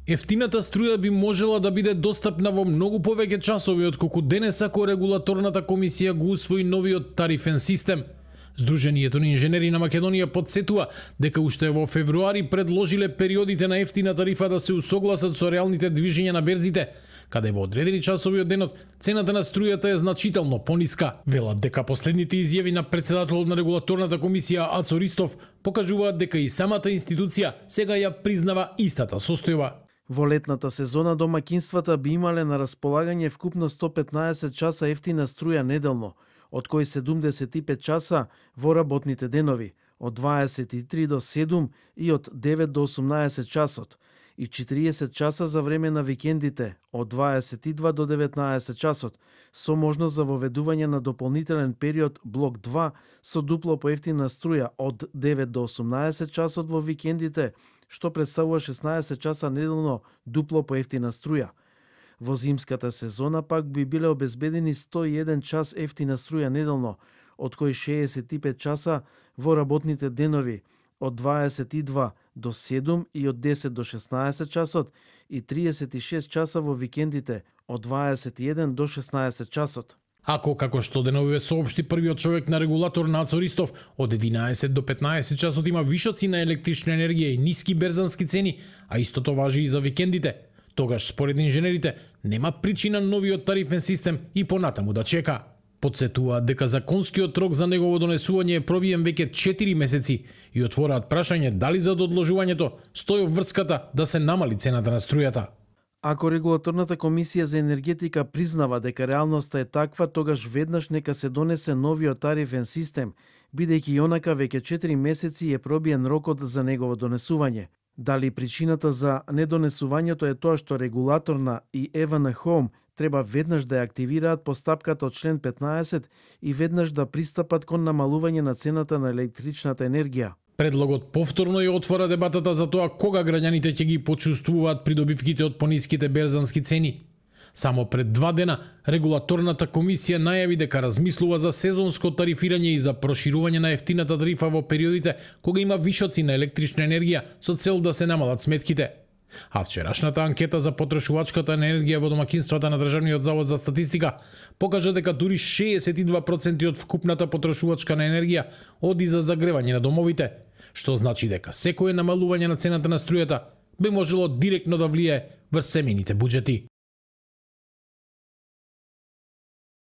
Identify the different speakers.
Speaker 1: Ефтината струја би можела да биде достапна во многу повеќе часови отколку денес ако регулаторната комисија го усвои новиот тарифен систем. Сдруженијето на инженери на Македонија подсетува дека уште во февруари предложиле периодите на ефтина тарифа да се усогласат со реалните движења на берзите, каде во одредени часови од денот цената на струјата е значително пониска. Велат дека последните изјави на претседателот на регулаторната комисија Ацо Ристов покажуваат дека и самата институција сега ја признава истата состојба.
Speaker 2: Во летната сезона домаќинствата би имале на располагање вкупно 115 часа ефтина струја неделно, од кои 75 часа во работните денови, од 23 до 7 и од 9 до 18 часот, и 40 часа за време на викендите, од 22 до 19 часот, со можност за воведување на дополнителен период блок 2 со дупло поевтина струја од 9 до 18 часот во викендите, што представува 16 часа неделно дупло поевтина струја. Во зимската сезона пак би биле обезбедени 101 час ефтина струја неделно, од кои 65 часа во работните денови, од 22 до 7 и од 10 до 16 часот, и 36 часа во викендите, од 21 до 16 часот.
Speaker 1: Ако, како што деновиве соопшти првиот човек на регулатор Ацо Ристов, од 11 до 15 часот има вишоци на електрична енергија и ниски берзански цени, а истото важи и за викендите. Тогаш, според инженерите, нема причина новиот тарифен систем и понатаму да чека. Подсетуваат дека законскиот рок за негово донесување е пробиен веќе 4 месеци и отвораат прашање дали за одложувањето стои врската да се намали цената на струјата.
Speaker 2: Ако регулаторната комисија за енергетика признава дека реалноста е таква, тогаш веднаш нека се донесе новиот тарифен систем, бидејќи онака веќе 4 месеци е пробиен рокот за негово донесување. Дали причината за недонесувањето е тоа што регулаторна и ЕВН Home треба веднаш да ја активираат постапката од член 15 и веднаш да пристапат кон намалување на цената на електричната енергија.
Speaker 1: Предлогот повторно ја отвора дебатата за тоа кога граѓаните ќе ги почувствуваат придобивките од пониските берзански цени. Само пред 2 дена регулаторната комисија најави дека размислува за сезонско тарифирање и за проширување на ефтината тарифа во периодите кога има вишоци на електрична енергија со цел да се намалат сметките. А вчерашната анкета за потрошувачката енергија во домаќинствата на Државниот завод за статистика покажа дека дури 62% од вкупната потрошувачка на енергија оди за загревање на домовите, што значи дека секое намалување на цената на струјата би можело директно да влие врз семејните буџети.